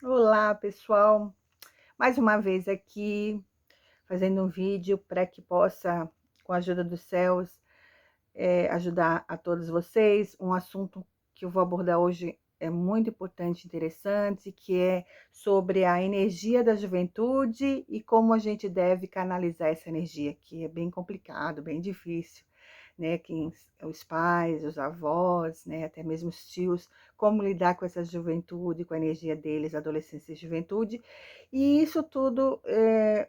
Olá, pessoal. Mais uma vez aqui, fazendo um vídeo para que possa, com a ajuda dos céus, ajudar a todos vocês. Um assunto que eu vou abordar hoje é muito importante e interessante, que é sobre a energia da juventude e como a gente deve canalizar essa energia, que é bem complicado, bem difícil, né? Os pais, os avós, né? Até mesmo os tios, como lidar com essa juventude, com a energia deles, adolescência e juventude. E isso tudo,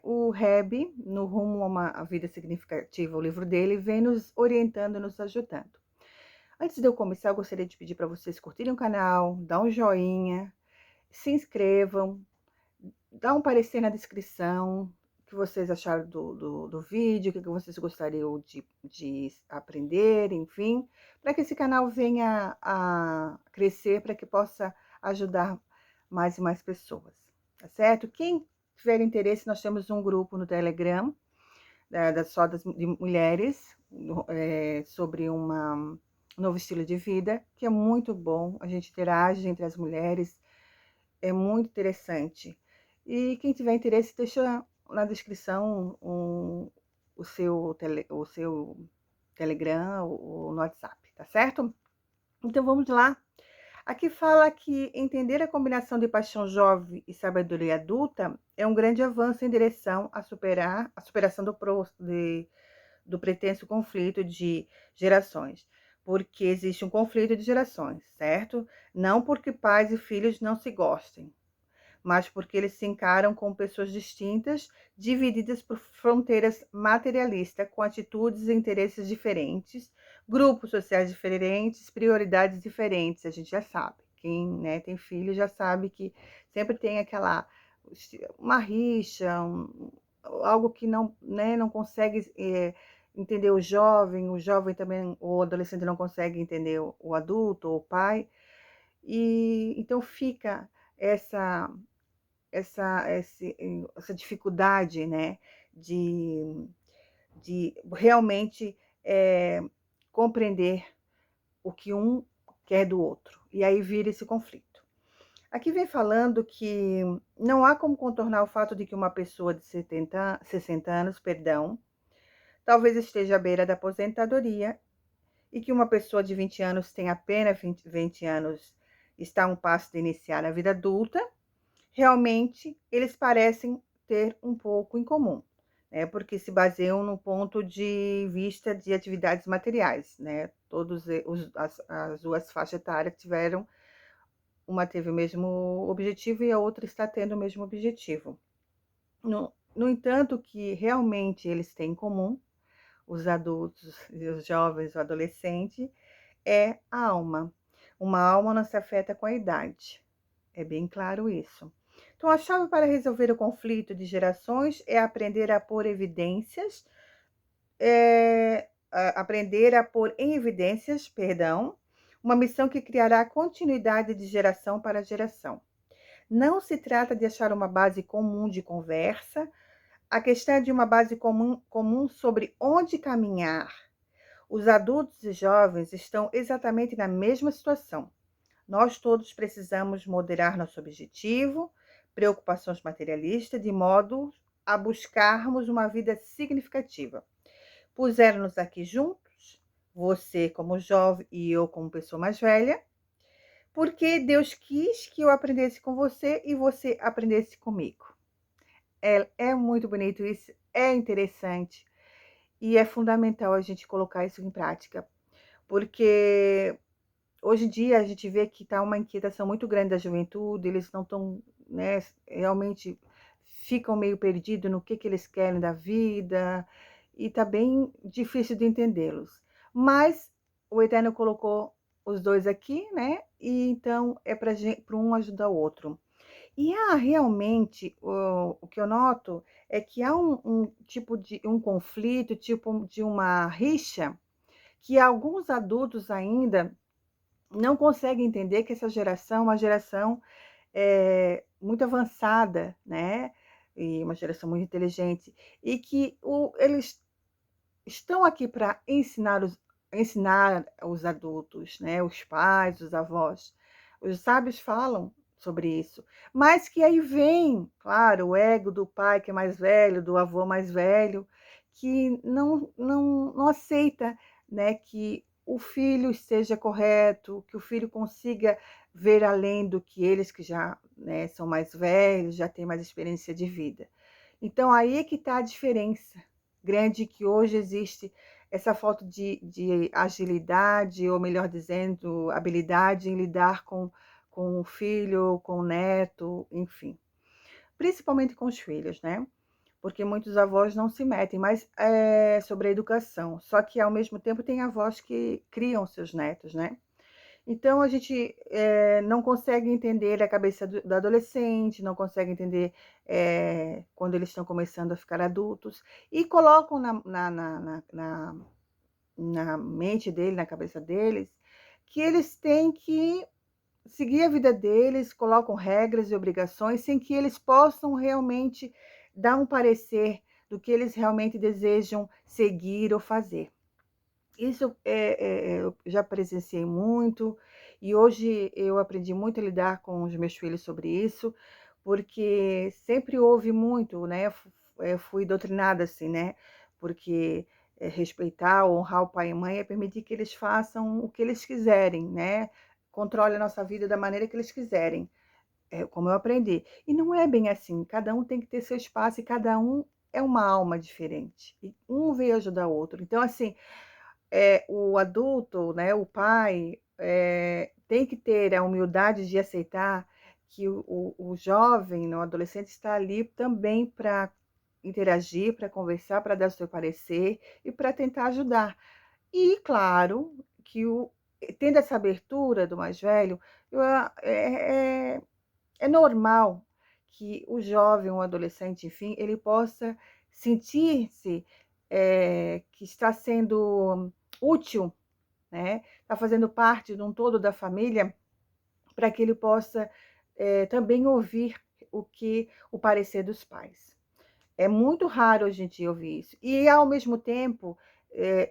o Reb, no Rumo a uma Vida Significativa, o livro dele, vem nos orientando, nos ajudando. Antes de eu começar, eu gostaria de pedir para vocês curtirem o canal, dar um joinha, se inscrevam, dá um parecer na descrição, o que vocês acharam do vídeo, o que vocês gostariam de aprender, enfim, para que esse canal venha a crescer, para que possa ajudar mais e mais pessoas, tá certo? Quem tiver interesse, nós temos um grupo no Telegram, de mulheres, sobre um novo estilo de vida, que é muito bom, a gente interage entre as mulheres, é muito interessante. E quem tiver interesse, deixa na descrição o seu Telegram ou no WhatsApp, tá certo? Então vamos lá. Aqui fala que entender a combinação de paixão jovem e sabedoria adulta é um grande avanço em direção a superação do pretenso conflito de gerações, porque existe um conflito de gerações, certo? Não porque pais e filhos não se gostem, mas porque eles se encaram como pessoas distintas, divididas por fronteiras materialistas, com atitudes e interesses diferentes, grupos sociais diferentes, prioridades diferentes, a gente já sabe. Quem, né, tem filho já sabe que sempre tem uma rixa, algo que não, né, não consegue entender o jovem também, o adolescente não consegue entender o adulto ou o pai, e então fica essa essa dificuldade, né, de, de realmente compreender o que um quer do outro. E aí vira esse conflito. Aqui vem falando que não há como contornar o fato de que uma pessoa de 60 anos, perdão, talvez esteja à beira da aposentadoria e que uma pessoa de 20 anos tem apenas 20 anos, está a um passo de iniciar a vida adulta. Realmente eles parecem ter um pouco em comum, né? Porque se baseiam no ponto de vista de atividades materiais, né? As duas faixas etárias tiveram, uma teve o mesmo objetivo e a outra está tendo o mesmo objetivo. No entanto, que realmente eles têm em comum, os adultos, os jovens, o adolescente, é a alma. Uma alma não se afeta com a idade. É bem claro isso. Então, a chave para resolver o conflito de gerações é aprender a pôr evidências, aprender a pôr em evidências, perdão, uma missão que criará continuidade de geração para geração. Não se trata de achar uma base comum de conversa, a questão é de uma base comum sobre onde caminhar. Os adultos e jovens estão exatamente na mesma situação. Nós todos precisamos moderar nosso objetivo, preocupações materialistas, de modo a buscarmos uma vida significativa. Puseram-nos aqui juntos, você como jovem e eu como pessoa mais velha, porque Deus quis que eu aprendesse com você e você aprendesse comigo. É muito bonito isso, é interessante e é fundamental a gente colocar isso em prática, porque hoje em dia a gente vê que está uma inquietação muito grande da juventude, eles não estão, né, realmente ficam meio perdidos no que eles querem da vida, e está bem difícil de entendê-los. Mas o Eterno colocou os dois aqui, né? E então é para um ajudar o outro. E há realmente, o que eu noto é que há um tipo de um conflito, tipo de uma rixa, que alguns adultos ainda não conseguem entender que essa geração é uma geração muito avançada, né? E uma geração muito inteligente, e que eles estão aqui para ensinar os adultos, né? Os pais, os avós. Os sábios falam sobre isso. Mas que aí vem, claro, o ego do pai que é mais velho, do avô mais velho, que não aceita, né, que o filho esteja correto, que o filho consiga ver além do que eles que já, né, são mais velhos, já têm mais experiência de vida. Então aí é que está a diferença grande que hoje existe essa falta de agilidade, ou melhor dizendo, habilidade em lidar com o filho, com o neto, enfim. Principalmente com os filhos, né? Porque muitos avós não se metem mais sobre a educação. Só que, ao mesmo tempo, tem avós que criam seus netos, né? Então, a gente não consegue entender a cabeça do adolescente, não consegue entender quando eles estão começando a ficar adultos, e colocam na mente dele, na cabeça deles, que eles têm que seguir a vida deles, colocam regras e obrigações sem que eles possam realmente dar um parecer do que eles realmente desejam seguir ou fazer. Isso eu já presenciei muito, e hoje eu aprendi muito a lidar com os meus filhos sobre isso, porque sempre houve muito, né? Fui doutrinada assim, né? Porque respeitar, honrar o pai e mãe é permitir que eles façam o que eles quiserem, né? Controle a nossa vida da maneira que eles quiserem, como eu aprendi. E não é bem assim, cada um tem que ter seu espaço e cada um é uma alma diferente. E um veio ajudar o outro. Então, assim, o adulto, né, o pai, tem que ter a humildade de aceitar que o jovem, né, o adolescente, está ali também para interagir, para conversar, para dar o seu parecer e para tentar ajudar. E, claro, que tendo essa abertura do mais velho, é normal que o jovem, o adolescente, enfim, ele possa sentir-se que está sendo útil, né? Está fazendo parte de um todo da família, para que ele possa também ouvir o parecer dos pais. É muito raro hoje em dia ouvir isso. E, ao mesmo tempo,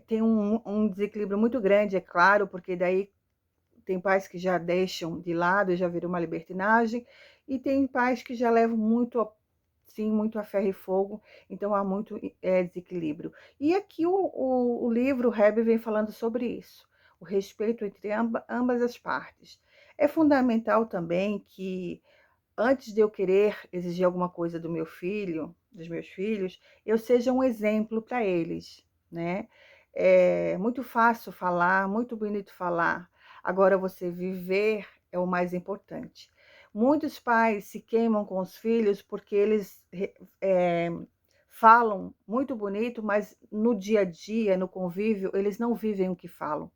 tem um desequilíbrio muito grande, é claro, porque daí tem pais que já deixam de lado e já viram uma libertinagem, e tem pais que já levam muito, sim, muito a ferro e fogo, então há muito desequilíbrio. E aqui o livro, o Hebe, vem falando sobre isso, o respeito entre ambas as partes. É fundamental também que, antes de eu querer exigir alguma coisa do meu filho, dos meus filhos, eu seja um exemplo para eles, né? É muito fácil falar, muito bonito falar. Agora, você viver é o mais importante. Muitos pais se queimam com os filhos porque eles falam muito bonito, mas no dia a dia, no convívio, eles não vivem o que falam.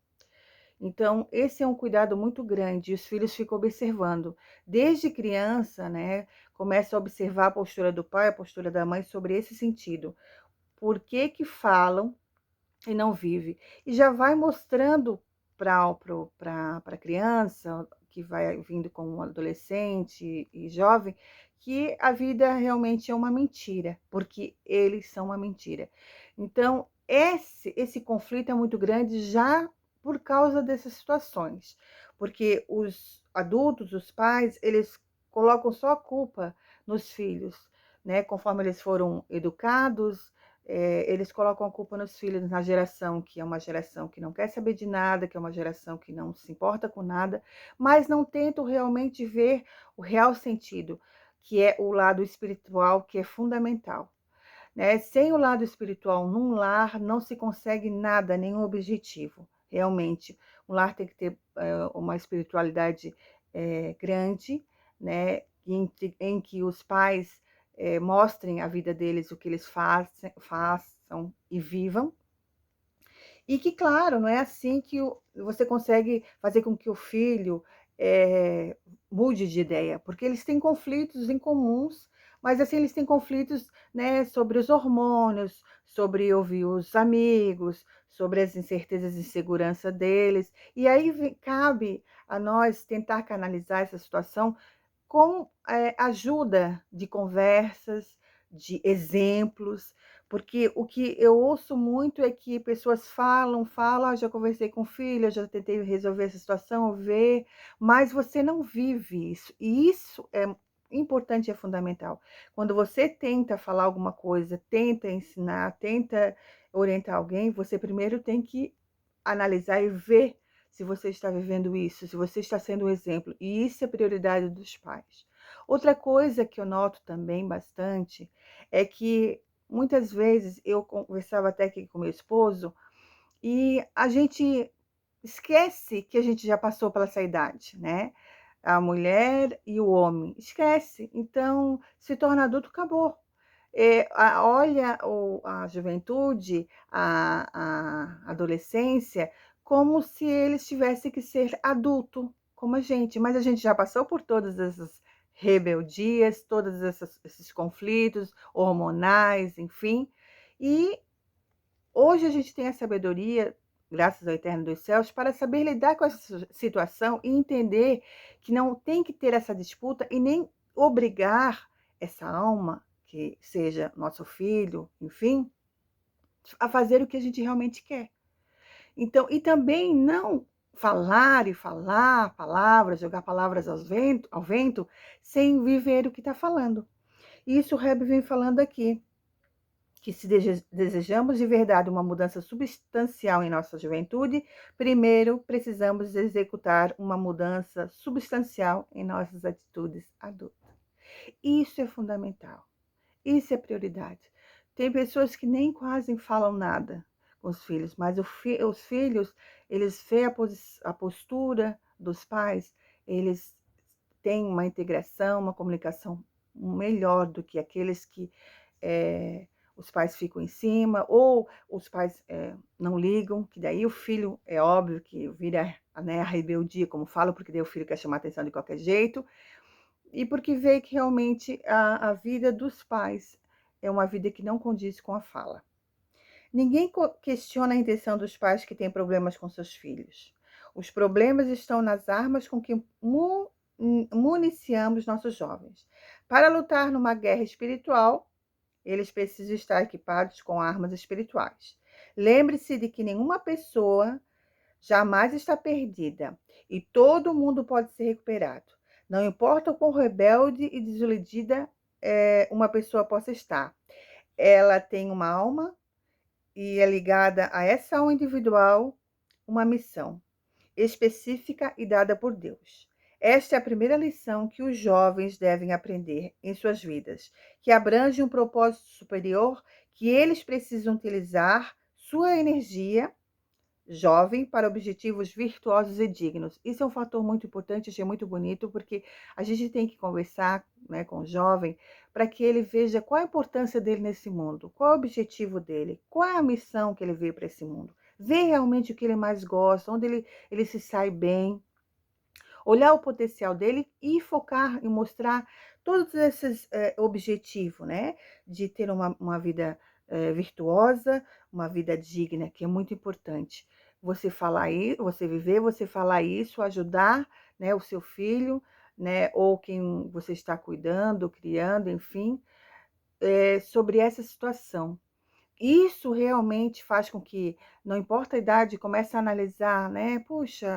Então, esse é um cuidado muito grande, e os filhos ficam observando. Desde criança, né, começa a observar a postura do pai, a postura da mãe sobre esse sentido. Por que que falam e não vive? E já vai mostrando para a criança, que vai vindo com um adolescente e jovem, que a vida realmente é uma mentira, porque eles são uma mentira. Então, esse conflito é muito grande já por causa dessas situações, porque os adultos, os pais, eles colocam só a culpa nos filhos, né? Conforme eles foram educados, eles colocam a culpa nos filhos, na geração que é uma geração que não quer saber de nada, que é uma geração que não se importa com nada, mas não tentam realmente ver o real sentido, que é o lado espiritual, que é fundamental, né? Sem o lado espiritual num lar, não se consegue nada, nenhum objetivo. Realmente, um lar tem que ter uma espiritualidade grande, né? Em que os pais mostrem a vida deles, o que eles façam e vivam. E que, claro, não é assim que você consegue fazer com que o filho mude de ideia, porque eles têm conflitos em comuns, mas assim, eles têm conflitos, né, sobre os hormônios, sobre ouvir os amigos, sobre as incertezas e insegurança deles. E aí cabe a nós tentar canalizar essa situação com ajuda de conversas, de exemplos, Porque o que eu ouço muito é que pessoas falam: "Ah, já conversei com o filho, eu já tentei resolver essa situação, ver", mas você não vive isso, e isso é importante e é fundamental. Quando você tenta falar alguma coisa, tenta ensinar, tenta orientar alguém, você primeiro tem que analisar e ver se você está vivendo isso, se você está sendo um exemplo, e isso é prioridade dos pais. Outra coisa que eu noto também bastante é que muitas vezes eu conversava até aqui com meu esposo e a gente esquece que a gente já passou pela essa idade, né? A mulher e o homem, esquece. Então, se torna adulto, acabou. Olha a juventude, a adolescência, como se eles tivessem que ser adulto, como a gente. Mas a gente já passou por todas essas rebeldias, todos esses conflitos hormonais, enfim. E hoje a gente tem a sabedoria, graças ao Eterno dos Céus, para saber lidar com essa situação e entender que não tem que ter essa disputa e nem obrigar essa alma, que seja nosso filho, enfim, a fazer o que a gente realmente quer. Então, e também não falar e falar palavras, jogar palavras ao vento, sem viver o que está falando. E isso o Rebbe vem falando aqui, que se desejamos de verdade uma mudança substancial em nossa juventude, primeiro precisamos executar uma mudança substancial em nossas atitudes adultas. Isso é fundamental, isso é prioridade. Tem pessoas que nem quase falam nada com os filhos, mas os filhos, eles veem a postura dos pais, eles têm uma integração, uma comunicação melhor do que aqueles que os pais ficam em cima, ou os pais não ligam, que daí o filho, é óbvio que vira, né, a rebeldia, como falo, porque daí o filho quer chamar atenção de qualquer jeito, e porque vê que realmente a vida dos pais é uma vida que não condiz com a fala. Ninguém questiona a intenção dos pais que têm problemas com seus filhos. Os problemas estão nas armas com que municiamos nossos jovens. Para lutar numa guerra espiritual, eles precisam estar equipados com armas espirituais. Lembre-se de que nenhuma pessoa jamais está perdida e todo mundo pode ser recuperado. Não importa o quão rebelde e desiludida uma pessoa possa estar. Ela tem uma alma e é ligada a essa alma individual uma missão específica e dada por Deus. Esta é a primeira lição que os jovens devem aprender em suas vidas, que abrange um propósito superior que eles precisam utilizar sua energia jovem para objetivos virtuosos e dignos. Isso é um fator muito importante, achei muito bonito, porque a gente tem que conversar, né, com o jovem para que ele veja qual a importância dele nesse mundo, qual é o objetivo dele, qual é a missão que ele veio para esse mundo. Ver realmente o que ele mais gosta, onde ele se sai bem, olhar o potencial dele e focar e mostrar todos esses objetivos, né? De ter uma vida virtuosa, uma vida digna, que é muito importante. Você falar isso, você viver, você falar isso, ajudar, né, o seu filho, né, ou quem você está cuidando, criando, enfim, sobre essa situação. Isso realmente faz com que, não importa a idade, comece a analisar, né? Puxa,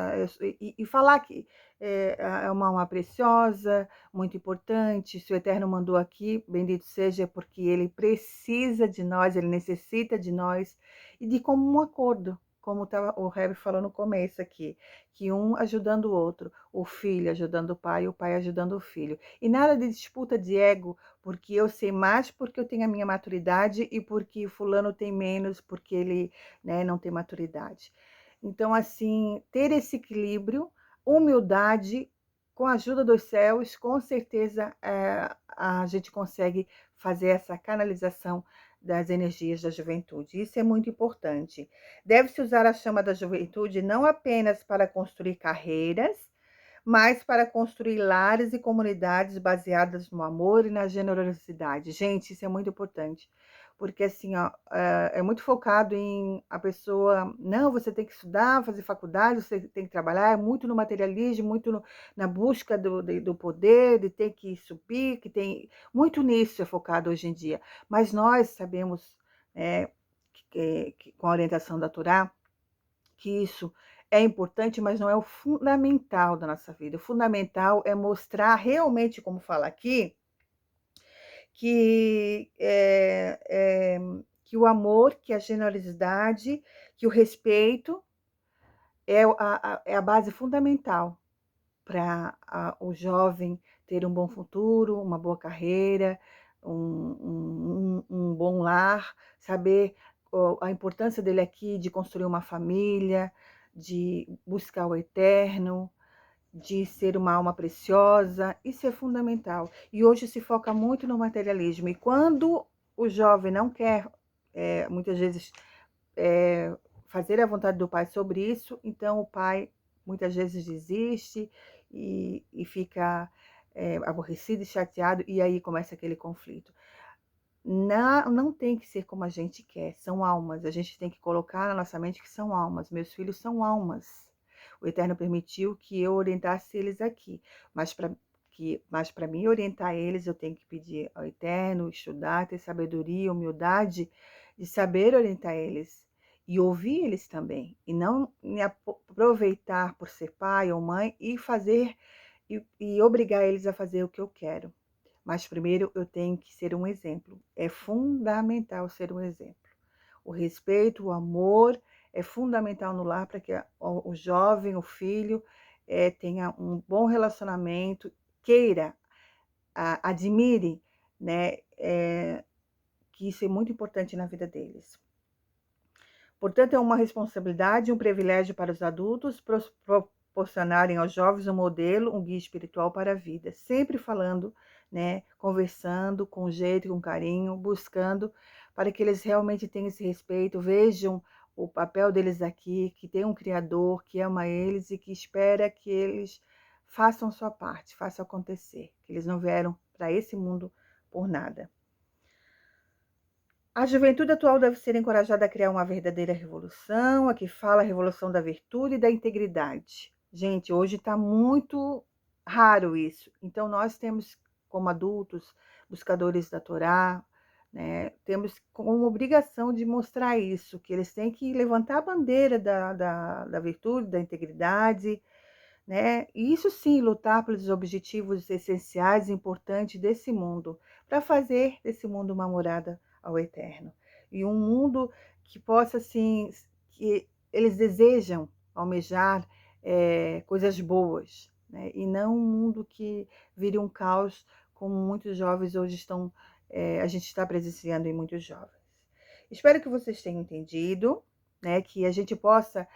e falar que é uma alma preciosa, muito importante. Se o Eterno mandou aqui, bendito seja, porque ele precisa de nós, ele necessita de nós, e de como um acordo, como o Rebbe falou no começo aqui, que um ajudando o outro, o filho ajudando o pai ajudando o filho. E nada de disputa de ego, porque eu sei mais, porque eu tenho a minha maturidade e porque fulano tem menos, porque ele, né, não tem maturidade. Então, assim, ter esse equilíbrio, humildade, com a ajuda dos céus, com certeza a gente consegue fazer essa canalização das energias da juventude. Isso é muito importante. Deve-se usar a chama da juventude não apenas para construir carreiras, mas para construir lares e comunidades baseadas no amor e na generosidade. Gente, isso é muito importante, porque assim, ó, é muito focado em a pessoa, não, você tem que estudar, fazer faculdade, você tem que trabalhar, é muito no materialismo, muito na busca do poder, de ter que subir, que tem muito nisso é focado hoje em dia. Mas nós sabemos, né, com a orientação da Torá, que isso é importante, mas não é o fundamental da nossa vida. O fundamental é mostrar realmente, como fala aqui, que, que o amor, que a generosidade, que o respeito é a base fundamental para o jovem ter um bom futuro, uma boa carreira, um bom lar, saber a importância dele aqui de construir uma família, de buscar o eterno, de ser uma alma preciosa. Isso é fundamental. E hoje se foca muito no materialismo. E quando o jovem não quer, muitas vezes, fazer a vontade do pai sobre isso, então o pai muitas vezes desiste e fica aborrecido e chateado, e aí começa aquele conflito. Não tem que ser como a gente quer, são almas. A gente tem que colocar na nossa mente que são almas. Meus filhos são almas. O Eterno permitiu que eu orientasse eles aqui, mas para mim orientar eles, eu tenho que pedir ao Eterno, estudar, ter sabedoria, humildade, de saber orientar eles e ouvir eles também, e não me aproveitar por ser pai ou mãe e fazer e obrigar eles a fazer o que eu quero. Mas primeiro eu tenho que ser um exemplo. É fundamental ser um exemplo. O respeito, o amor é fundamental no lar para que o jovem, o filho, tenha um bom relacionamento, queira, admire, né, que isso é muito importante na vida deles. Portanto, é uma responsabilidade e um privilégio para os adultos proporcionarem aos jovens um modelo, um guia espiritual para a vida, sempre falando, né, conversando com jeito, com carinho, buscando para que eles realmente tenham esse respeito, vejam o papel deles aqui, que tem um Criador que ama eles e que espera que eles façam sua parte, façam acontecer, que eles não vieram para esse mundo por nada. A juventude atual deve ser encorajada a criar uma verdadeira revolução. Aqui fala a revolução da virtude e da integridade. Gente, hoje está muito raro isso. Então, nós temos, como adultos, buscadores da Torá, né, temos como obrigação de mostrar isso, que eles têm que levantar a bandeira da virtude, da integridade, né? E isso sim, lutar pelos objetivos essenciais e importantes desse mundo, para fazer desse mundo uma morada ao eterno. E um mundo que possa, assim, que eles desejam almejar coisas boas, né? E não um mundo que vire um caos, como muitos jovens hoje estão, a gente está presenciando em muitos jovens. Espero que vocês tenham entendido, né? Que a gente possa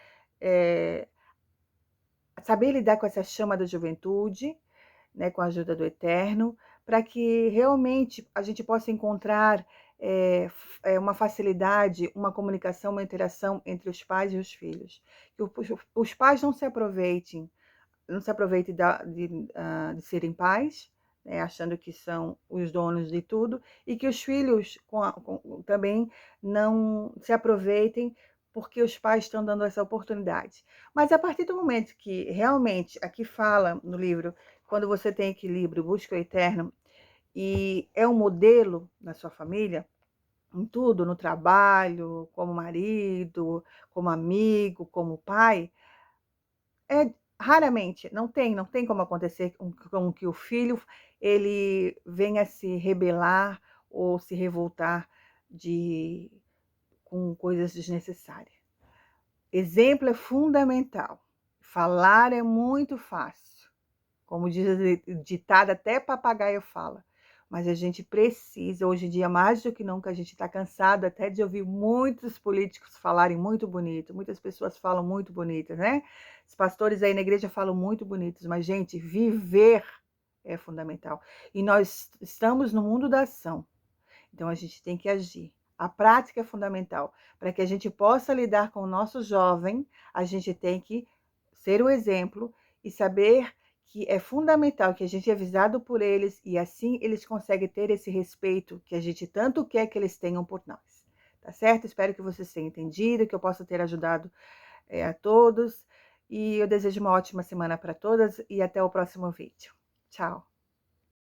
saber lidar com essa chama da juventude, né, com a ajuda do Eterno, para que realmente a gente possa encontrar uma facilidade, uma comunicação, uma interação entre os pais e os filhos. Que os pais não se aproveitem de serem pais, né, achando que são os donos de tudo, e que os filhos também não se aproveitem porque os pais estão dando essa oportunidade. Mas a partir do momento que realmente, aqui fala no livro, quando você tem equilíbrio, busca o eterno, e é um modelo na sua família, em tudo, no trabalho, como marido, como amigo, como pai, raramente, não tem como acontecer com que o filho ele venha se rebelar ou se revoltar com coisas desnecessárias. Exemplo é fundamental. Falar é muito fácil. Como diz o ditado, até papagaio fala. Mas a gente precisa, hoje em dia, mais do que nunca, a gente está cansado até de ouvir muitos políticos falarem muito bonito. Muitas pessoas falam muito bonitas, né? Os pastores aí na igreja falam muito bonitos. Mas, gente, viver é fundamental. E nós estamos no mundo da ação. Então, a gente tem que agir. A prática é fundamental. Para que a gente possa lidar com o nosso jovem, a gente tem que ser o exemplo e saber que é fundamental que a gente é avisado por eles e assim eles conseguem ter esse respeito que a gente tanto quer que eles tenham por nós. Tá certo? Espero que vocês tenham entendido, que eu possa ter ajudado a todos. E eu desejo uma ótima semana para todas e até o próximo vídeo. Tchau!